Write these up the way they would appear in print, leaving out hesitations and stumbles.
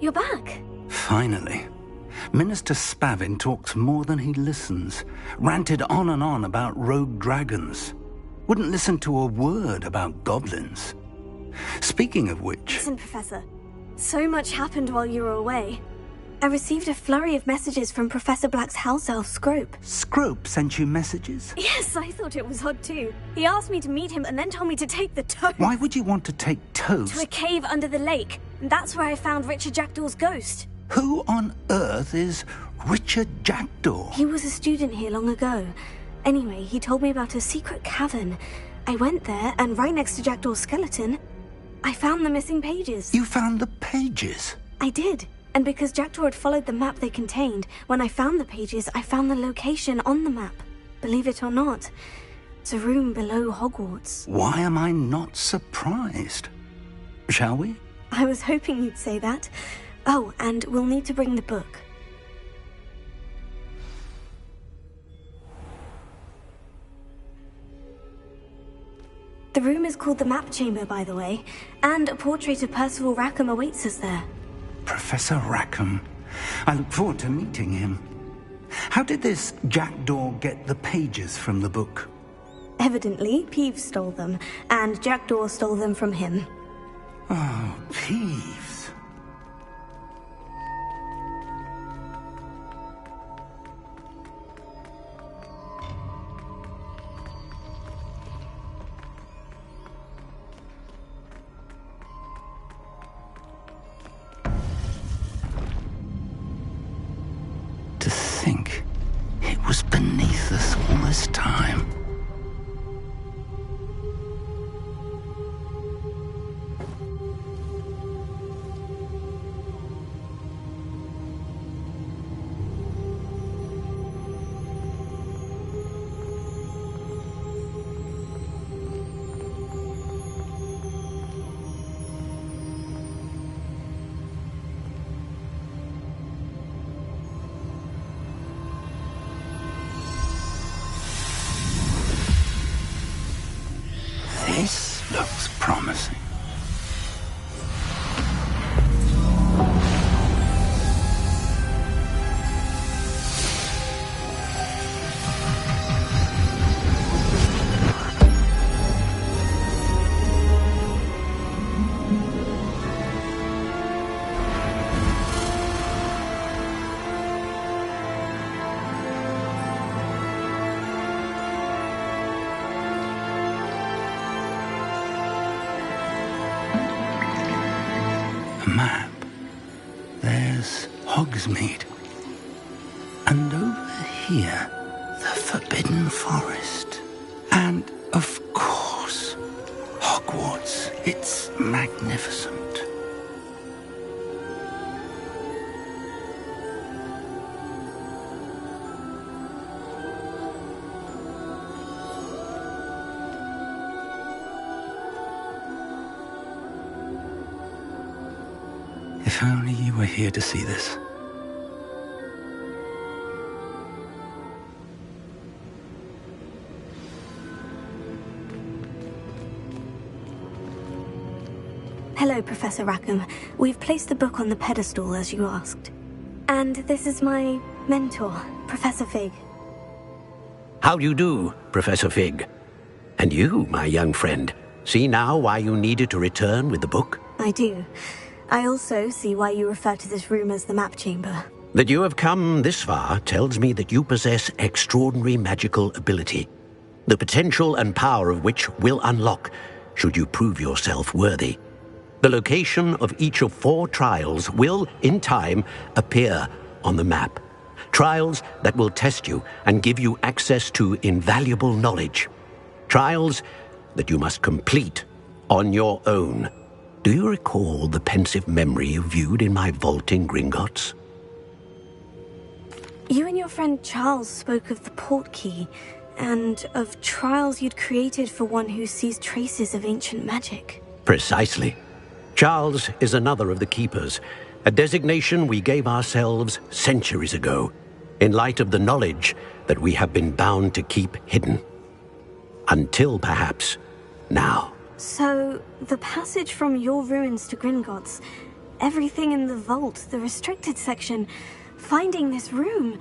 you're back. Finally. Minister Spavin talks more than he listens. Ranted on and on about rogue dragons. Wouldn't listen to a word about goblins. Speaking of which... Listen, Professor. So much happened while you were away. I received a flurry of messages from Professor Black's house elf, Scrope. Scrope sent you messages? Yes, I thought it was odd too. He asked me to meet him and then told me to take the toast. Why would you want to take toast? To a cave under the lake. And that's where I found Richard Jackdaw's ghost. Who on earth is Richard Jackdaw? He was a student here long ago. Anyway, he told me about a secret cavern. I went there, and right next to Jackdaw's skeleton, I found the missing pages. You found the pages? I did. And because Jackdaw had followed the map they contained, when I found the pages, I found the location on the map. Believe it or not, it's a room below Hogwarts. Why am I not surprised? Shall we? I was hoping you'd say that. Oh, and we'll need to bring the book. The room is called the Map Chamber, by the way, and a portrait of Percival Rackham awaits us there. Professor Rackham. I look forward to meeting him. How did this Jackdaw get the pages from the book? Evidently, Peeves stole them, and Jackdaw stole them from him. Oh, Peeves. To think it was beneath us all this time. This looks promising. Map. There's Hogsmeade. And over here, the Forbidden Forest. And, of course, Hogwarts. It's magnificent. If only you were here to see this. Hello, Professor Rackham. We've placed the book on the pedestal, as you asked. And this is my mentor, Professor Fig. How do you do, Professor Fig? And you, my young friend, see now why you needed to return with the book? I do. I also see why you refer to this room as the Map Chamber. That you have come this far tells me that you possess extraordinary magical ability, the potential and power of which will unlock should you prove yourself worthy. The location of each of 4 trials will, in time, appear on the map. Trials that will test you and give you access to invaluable knowledge. Trials that you must complete on your own. Do you recall the pensive memory you viewed in my vault in Gringotts? You and your friend Charles spoke of the portkey, and of trials you'd created for one who sees traces of ancient magic. Precisely. Charles is another of the Keepers, a designation we gave ourselves centuries ago, in light of the knowledge that we have been bound to keep hidden. Until, perhaps, now. So, the passage from your ruins to Gringotts, Everything in the vault, the restricted section, finding this room.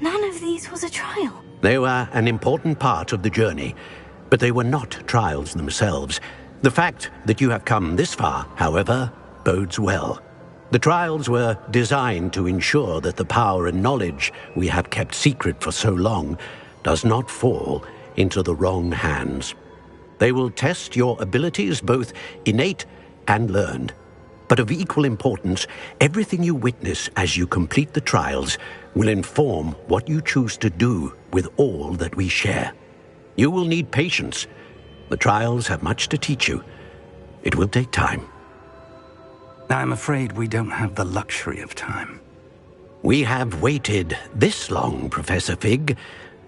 None of these was a trial. They were an important part of the journey, but they were not trials themselves. The fact that you have come this far, however, bodes well. The trials were designed to ensure that the power and knowledge we have kept secret for so long does not fall into the wrong hands. They will test your abilities, both innate and learned. But of equal importance, everything you witness as you complete the trials will inform what you choose to do with all that we share. You will need patience. The trials have much to teach you. It will take time. I'm afraid we don't have the luxury of time. We have waited this long, Professor Fig.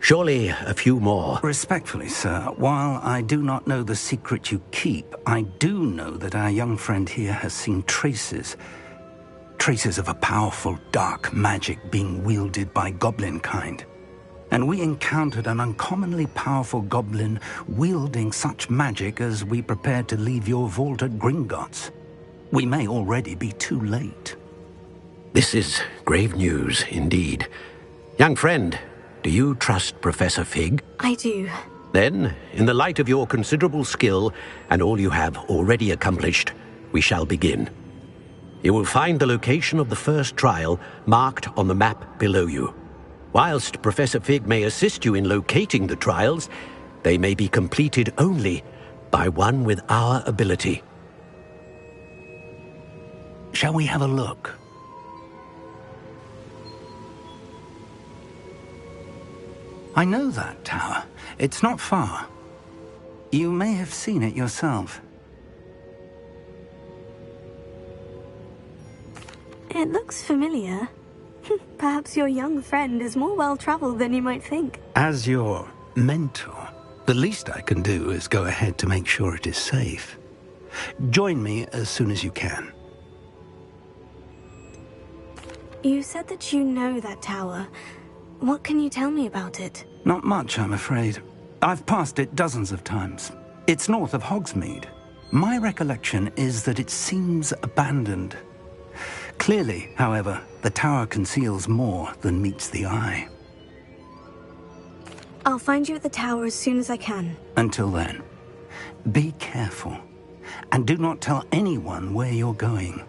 Surely a few more. Respectfully, sir, while I do not know the secret you keep, I do know that our young friend here has seen traces of a powerful dark magic being wielded by goblin kind. And we encountered an uncommonly powerful goblin wielding such magic as we prepared to leave your vault at Gringotts. We may already be too late. This is grave news indeed. Young friend, do you trust Professor Fig? I do. Then, in the light of your considerable skill and all you have already accomplished, we shall begin. You will find the location of the first trial marked on the map below you. Whilst Professor Fig may assist you in locating the trials, they may be completed only by one with our ability. Shall we have a look? I know that tower. It's not far. You may have seen it yourself. It looks familiar. Perhaps your young friend is more well-traveled than you might think. As your mentor, the least I can do is go ahead to make sure it is safe. Join me as soon as you can. You said that you know that tower. What can you tell me about it? Not much, I'm afraid. I've passed it dozens of times. It's north of Hogsmeade. My recollection is that it seems abandoned. Clearly, however, the tower conceals more than meets the eye. I'll find you at the tower as soon as I can. Until then, be careful, and do not tell anyone where you're going.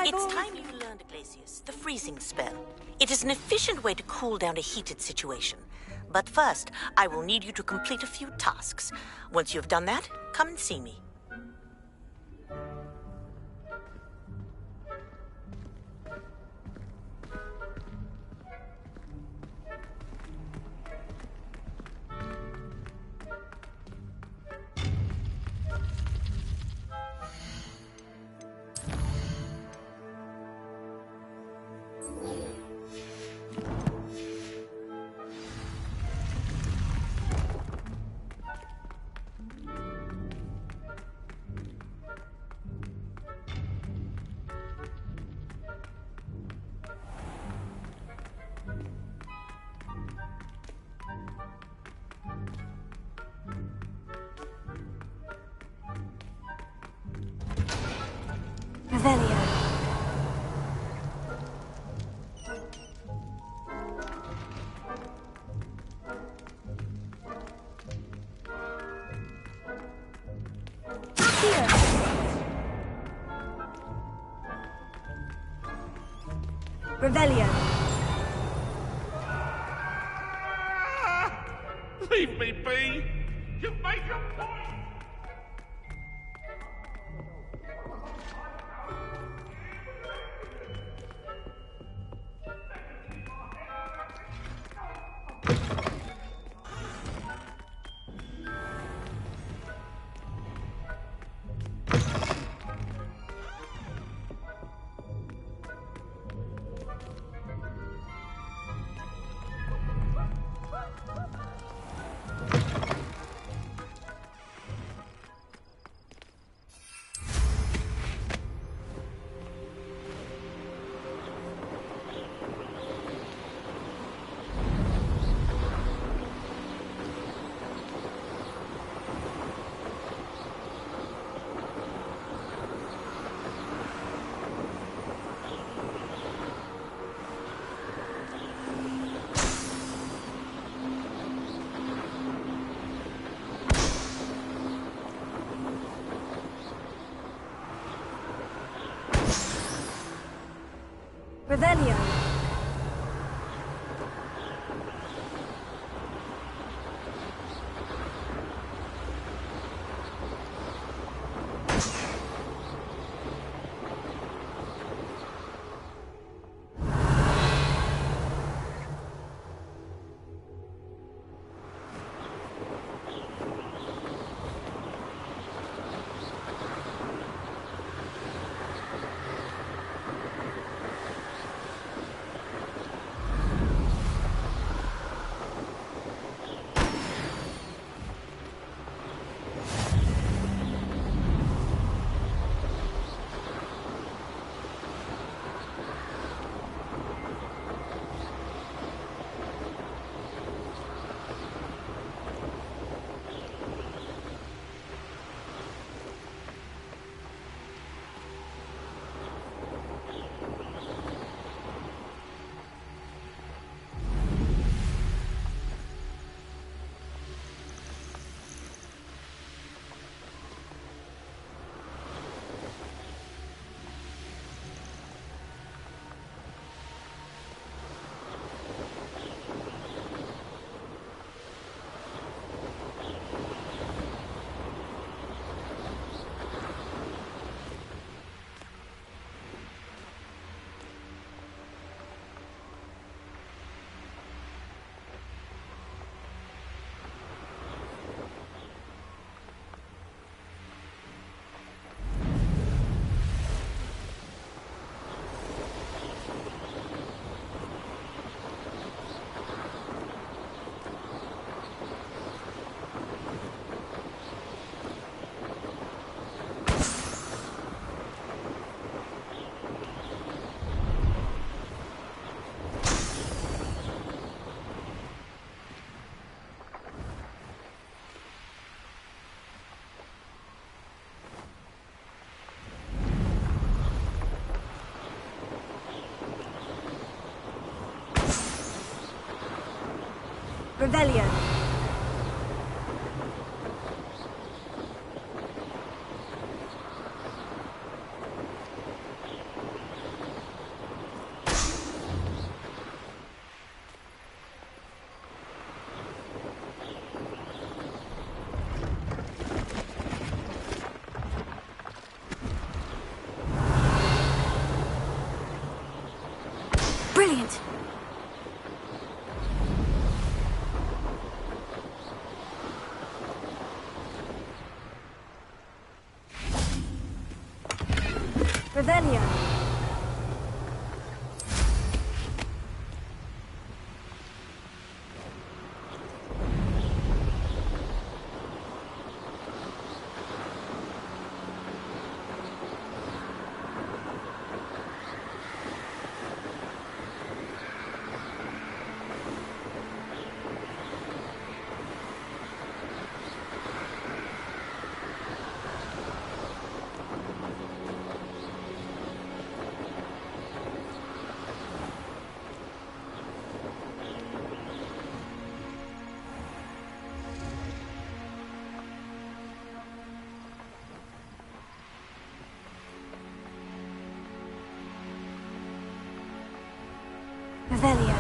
It's time you learned, Glacius, the freezing spell. It is an efficient way to cool down a heated situation. But first, I will need you to complete a few tasks. Once you have done that, come and see me. Revelio. Here. Revelio. Leave me be! You make your point! Revelio. Revelio. Brilliant! Revelio. Revelio.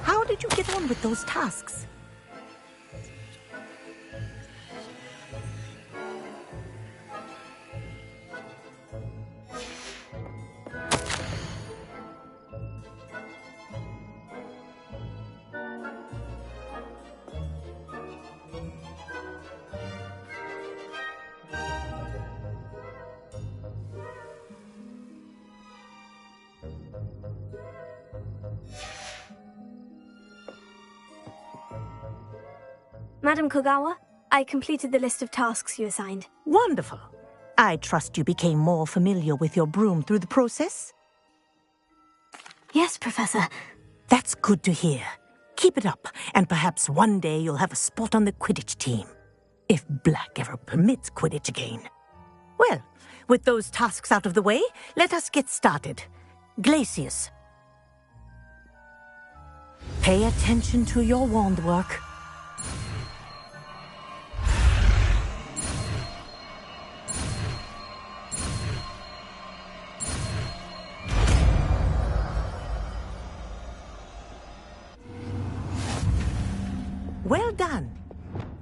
How did you get on with those tasks? Madam Kogawa, I completed the list of tasks you assigned. Wonderful. I trust you became more familiar with your broom through the process? Yes, Professor. That's good to hear. Keep it up, and perhaps one day you'll have a spot on the Quidditch team. If Black ever permits Quidditch again. Well, With those tasks out of the way, let us get started. Glacius. Pay attention to your wand work. Well done.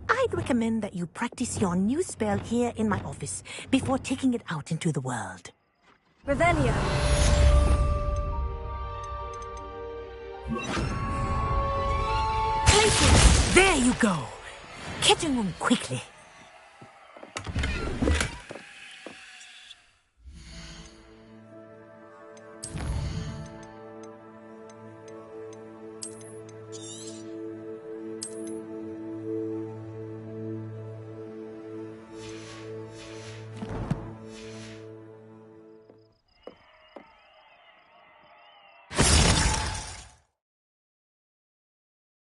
I'd recommend that you practice your new spell here in my office before taking it out into the world. Revelio. There you go. Get in room quickly.